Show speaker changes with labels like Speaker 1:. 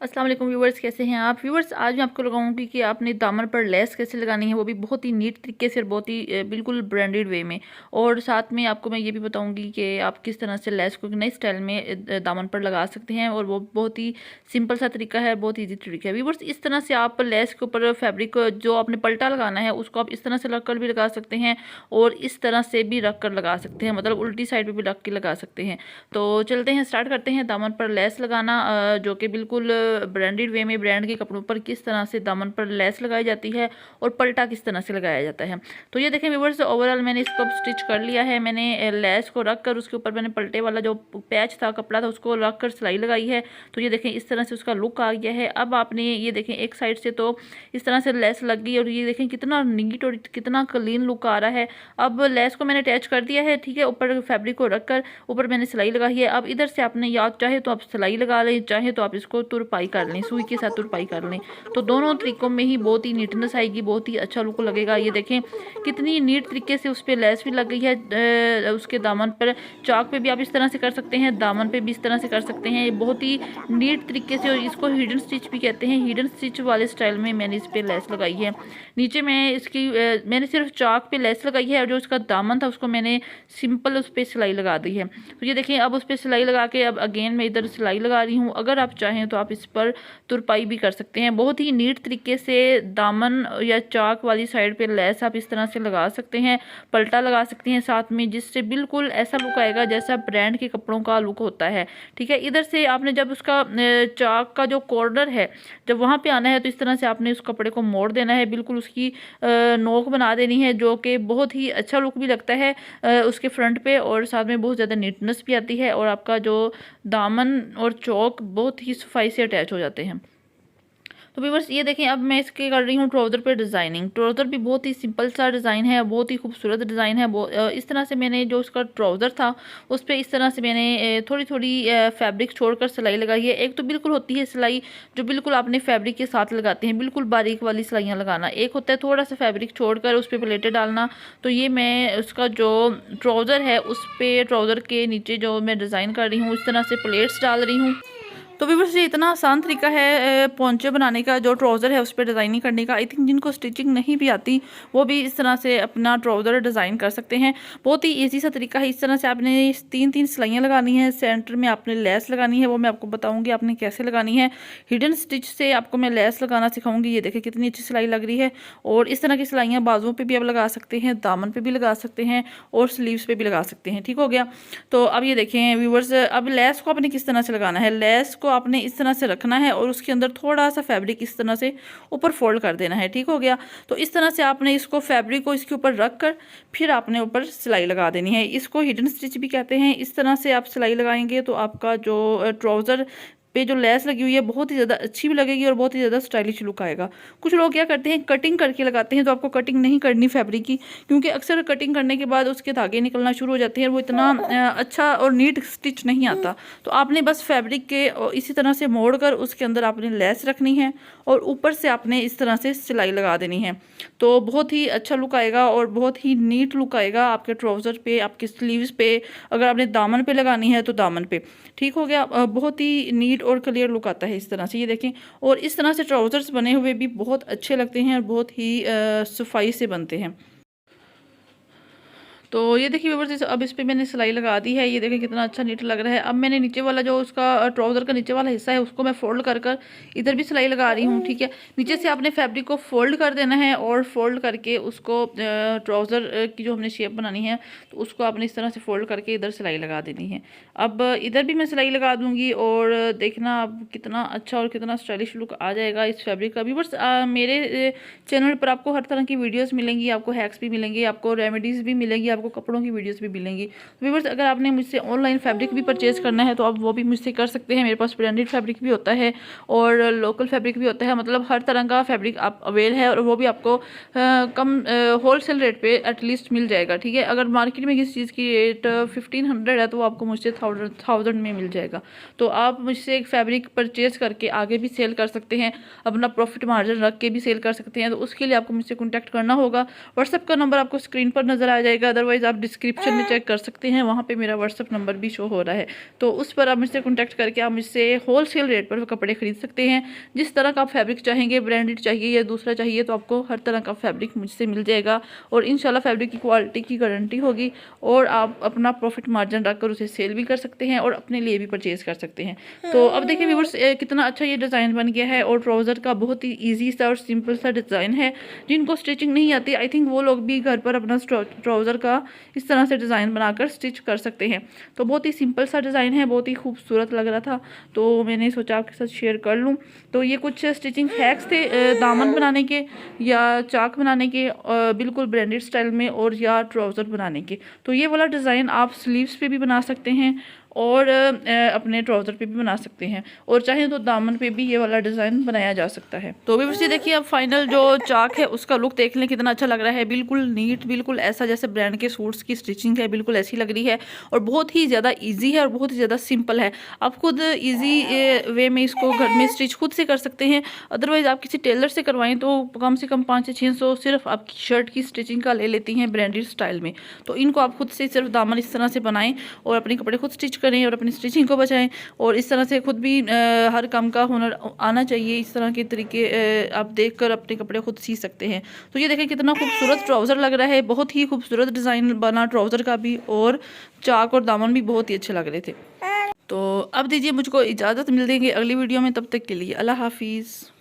Speaker 1: अस्सलाम वालेकुम व्यूवर्स, कैसे हैं आप व्यूवर्स। आज मैं आपको लगाऊंगी कि आपने दामन पर लेस कैसे लगानी है, वो भी बहुत ही नीट तरीके से और बहुत ही बिल्कुल ब्रांडेड वे में। और साथ में आपको मैं ये भी बताऊंगी कि आप किस तरह से लेस को नई स्टाइल में दामन पर लगा सकते हैं, और वो बहुत ही सिंपल सा तरीका है, बहुत ईजी तरीका है व्यूवर्स। इस तरह से आप लेस के ऊपर फैब्रिक जो आपने पलटा लगाना है उसको आप इस तरह से रख कर भी लगा सकते हैं, और इस तरह से भी रख कर लगा सकते हैं, मतलब उल्टी साइड पर भी रख के लगा सकते हैं। तो चलते हैं, स्टार्ट करते हैं दामन पर लेस लगाना, जो कि बिल्कुल ब्रांडेड वे में ब्रांड के कपड़ों पर किस तरह से दामन पर लेस लगाई जाती है और पलटा किस तरह से लगाया जाता है। तो ये देखें व्यूअर्स, ओवरऑल मैंने इसको स्टिच कर लिया है। मैंने लेस को रख कर उसके ऊपर मैंने पलटे वाला जो पैच था, कपड़ा था, उसको रख कर सिलाई लगाई है। तो ये देखें इस तरह से उसका लुक आ गया है। अब आपने ये देखें एक साइड से तो इस तरह से लेस लग गई, और ये देखें कितना नीट और कितना क्लीन लुक आ रहा है। अब लेस को मैंने अटैच कर दिया है, ठीक है। ऊपर फैब्रिक को रखकर ऊपर मैंने सिलाई लगाई है। अब इधर से आपने या चाहे तो आप सिलाई लगा लें, चाहे तो आप इसको तुरपाई कर लें, सुई के साथ तुरपाई कर लें। तो दोनों तरीकों में ही बहुत ही नीटनेस आएगी, बहुत ही अच्छा लुक लगेगा। ये देखें कितनी नीट तरीके से उस पर लेस भी लग गई है। उसके दामन पर चाक पे भी आप इस तरह से कर सकते हैं, दामन पे भी इस तरह से कर सकते हैं। ये बहुत ही नीट तरीके से, और इसको हिडन स्टिच भी कहते हैं। हिडन स्टिच वाले स्टाइल में मैंने इस पर लेस लगाई है। नीचे मैं इसकी मैंने सिर्फ चाक पे लेस लगाई है, और जो उसका दामन था उसको मैंने सिंपल उस पर सिलाई लगा दी है। तो ये देखें अब उस पर सिलाई लगा के अब अगेन मैं इधर सिलाई लगा रही हूँ। अगर आप चाहें तो आप इस पर तुरपाई भी कर सकते हैं। बहुत ही नीट तरीके से दामन या चाक वाली साइड पे लेस आप इस तरह से लगा सकते हैं, पलटा लगा सकते हैं साथ में, जिससे बिल्कुल ऐसा लुक आएगा जैसा ब्रांड के कपड़ों का लुक होता है, ठीक है। इधर से आपने जब उसका चाक का जो कॉर्नर है, जब वहाँ पे आना है तो इस तरह से आपने उस कपड़े को मोड़ देना है, बिल्कुल उसकी नोक बना देनी है, जो कि बहुत ही अच्छा लुक भी लगता है उसके फ्रंट पे, और साथ में बहुत ज़्यादा नीटनेस भी आती है, और आपका जो दामन और चौक बहुत ही सफाई से अटैच हो जाते हैं। तो व्यूअर्स ये देखें अब मैं इसके कर रही हूँ ट्राउज़र पे डिज़ाइनिंग। ट्राउज़र भी बहुत ही सिंपल सा डिज़ाइन है, बहुत ही खूबसूरत डिज़ाइन है। इस तरह से मैंने जो उसका ट्राउज़र था उस पर इस तरह से मैंने थोड़ी थोड़ी फैब्रिक छोड़कर सिलाई लगाई है। एक तो बिल्कुल होती है सिलाई जो बिल्कुल आपने फैब्रिक के साथ लगाते हैं, बिल्कुल बारीक वाली सिलाइयाँ लगाना। एक होता है थोड़ा सा फैब्रिक छोड़कर उस पर प्लेटें डालना। तो ये मैं उसका जो ट्राउज़र है उस पर ट्राउज़र के नीचे जो मैं डिज़ाइन कर रही हूँ इस तरह से प्लेट्स डाल रही हूँ। तो व्यूअर्स ये इतना आसान तरीका है पोंचे बनाने का, जो ट्राउज़र है उस पर डिज़ाइनिंग करने का। आई थिंक जिनको स्टिचिंग नहीं भी आती वो भी इस तरह से अपना ट्राउज़र डिज़ाइन कर सकते हैं। बहुत ही इजी सा तरीका है। इस तरह से आपने 3-3 सिलाइयाँ लगानी है, सेंटर में आपने लेस लगानी है, वो मैं आपको बताऊँगी आपने कैसे लगानी है। हिडन स्टिच से आपको मैं लेस लगाना सिखाऊँगी। ये देखें कितनी अच्छी सिलाई लग रही है। और इस तरह की सिलाइयाँ बाजुओं पर भी आप लगा सकते हैं, दामन पर भी लगा सकते हैं, और स्लीव्स पर भी लगा सकते हैं। ठीक हो गया। तो अब ये देखें व्यूअर्स, अब लेस को आपने किस तरह से लगाना है। लेस को आपने इस तरह से रखना है, और उसके अंदर थोड़ा सा फैब्रिक इस तरह से ऊपर फोल्ड कर देना है। ठीक हो गया। तो इस तरह से आपने इसको फैब्रिक को इसके ऊपर रख कर फिर आपने ऊपर सिलाई लगा देनी है। इसको हिडन स्टिच भी कहते हैं। इस तरह से आप सिलाई लगाएंगे तो आपका जो ट्राउज़र पे जो लेस लगी हुई है बहुत ही ज़्यादा अच्छी भी लगेगी, और बहुत ही ज़्यादा स्टाइलिश लुक आएगा। कुछ लोग क्या करते हैं कटिंग करके लगाते हैं, तो आपको कटिंग नहीं करनी फैब्रिक की, क्योंकि अक्सर कटिंग करने के बाद उसके धागे निकलना शुरू हो जाते हैं, वो इतना अच्छा और नीट स्टिच नहीं आता। तो आपने बस फैब्रिक के इसी तरह से मोड़ कर उसके अंदर आपने लेस रखनी है, और ऊपर से आपने इस तरह से सिलाई लगा देनी है। तो बहुत ही अच्छा लुक आएगा, और बहुत ही नीट लुक आएगा आपके ट्राउज़र पे, आपके स्लीव्स पे। अगर आपने दामन पे लगानी है तो दामन पे। ठीक हो गया। बहुत ही नीट और क्लियर लुक आता है इस तरह से। ये देखें, और इस तरह से ट्राउज़र्स बने हुए भी बहुत अच्छे लगते हैं, और बहुत ही सफाई से बनते हैं। तो ये देखिए व्यूअर्स, अब इस पे मैंने सिलाई लगा दी है। ये देखिए कितना अच्छा नीट लग रहा है। अब मैंने नीचे वाला जो उसका ट्राउज़र का नीचे वाला हिस्सा है उसको मैं फोल्ड कर कर इधर भी सिलाई लगा रही हूँ, ठीक है। नीचे से आपने फैब्रिक को फोल्ड कर देना है, और फोल्ड करके उसको ट्राउज़र की जो हमने शेप बनानी है तो उसको आपने इस तरह से फोल्ड करके इधर सिलाई लगा देनी है। अब इधर भी मैं सिलाई लगा दूँगी, और देखना अब कितना अच्छा और कितना स्टाइलिश लुक आ जाएगा इस फैब्रिक का। व्यूअर्स मेरे चैनल पर आपको हर तरह की वीडियोज़ मिलेंगी, आपको हैक्स भी मिलेंगे, आपको रेमेडीज़ भी मिलेंगी, आपको कपड़ों की वीडियोस भी मिलेंगी। तो व्यूअर्स अगर आपने मुझसे ऑनलाइन फैब्रिक भी परचेज़ करना है तो आप वो भी मुझसे कर सकते हैं। मेरे पास ब्रांडेड फैब्रिक भी होता है और लोकल फैब्रिक भी होता है, मतलब हर तरह का फैब्रिक आप अवेल है, और वो भी आपको कम होलसेल रेट पे एटलीस्ट मिल जाएगा, ठीक है। अगर मार्केट में किसी चीज़ की रेट 1500 है तो वो आपको मुझसे 1000 में मिल जाएगा। तो आप मुझसे एक फैब्रिक परचेज़ करके आगे भी सेल कर सकते हैं, अपना प्रॉफिट मार्जिन रख के भी सेल कर सकते हैं। तो उसके लिए आपको मुझसे कॉन्टैक्ट करना होगा। व्हाट्सएप का नंबर आपको स्क्रीन पर नज़र आ जाएगा, अदरवाइज अदरवाइज़ आप डिस्क्रिप्शन में चेक कर सकते हैं, वहाँ पे मेरा व्हाट्सअप नंबर भी शो हो रहा है, तो उस पर आप मुझसे कॉन्टैक्ट करके आप मुझसे होलसेल रेट पर कपड़े खरीद सकते हैं। जिस तरह का आप फैब्रिक चाहेंगे, ब्रांडेड चाहिए या दूसरा चाहिए, तो आपको हर तरह का फैब्रिक मुझसे मिल जाएगा और इंशाल्लाह फैब्रिक की क्वालिटी की गारंटी होगी और आप अपना प्रॉफिट मार्जिन रखकर उसे सेल भी कर सकते हैं और अपने लिए भी परचेज़ कर सकते हैं। तो अब देखिए व्यूअर्स कितना अच्छा ये डिज़ाइन बन गया है और ट्राउज़र का बहुत ही ईजी सा और सिंपल सा डिज़ाइन है। जिनको स्टिचिंग नहीं आती, आई थिंक वो लोग भी घर पर अपना ट्राउज़र का इस तरह से डिज़ाइन बनाकर स्टिच कर सकते हैं। तो बहुत ही सिंपल सा डिज़ाइन है, बहुत ही खूबसूरत लग रहा था, तो मैंने सोचा आपके साथ शेयर कर लूँ। तो ये कुछ स्टिचिंग हैक्स थे दामन बनाने के या चाक बनाने के, बिल्कुल ब्रांडेड स्टाइल में, और या ट्राउज़र बनाने के। तो ये वाला डिज़ाइन आप स्लीव्स पे भी बना सकते हैं और अपने ट्राउज़र पे भी बना सकते हैं, और चाहे तो दामन पे भी ये वाला डिज़ाइन बनाया जा सकता है। तो भी देखिए अब फाइनल जो चाक है उसका लुक देख लें, कितना अच्छा लग रहा है, बिल्कुल नीट, बिल्कुल ऐसा जैसे ब्रांड के सूट्स की स्टिचिंग है, बिल्कुल ऐसी लग रही है और बहुत ही ज़्यादा ईजी है और बहुत ही ज़्यादा सिंपल है। आप खुद ईजी वे में इसको घर में स्टिच खुद से कर सकते हैं। अदरवाइज़ आप किसी टेलर से करवाएं तो कम से कम 500 से 600 सिर्फ आपकी शर्ट की स्टिचिंग का ले लेती हैं ब्रांडेड स्टाइल में। तो इनको आप खुद से सिर्फ दामन इस तरह से बनाएं और अपने कपड़े खुद स्टिच करें और अपनी स्टिचिंग को बचाएं, और इस तरह से खुद भी हर काम का हुनर आना चाहिए। इस तरह के तरीके आप देखकर अपने कपड़े खुद सी सकते हैं। तो ये देखें कितना खूबसूरत ट्राउज़र लग रहा है, बहुत ही खूबसूरत डिज़ाइन बना ट्राउज़र का भी, और चाक और दामन भी बहुत ही अच्छे लग रहे थे। तो अब दीजिए मुझको इजाज़त, मिल देंगे अगली वीडियो में, तब तक के लिए अल्लाह हाफिज़।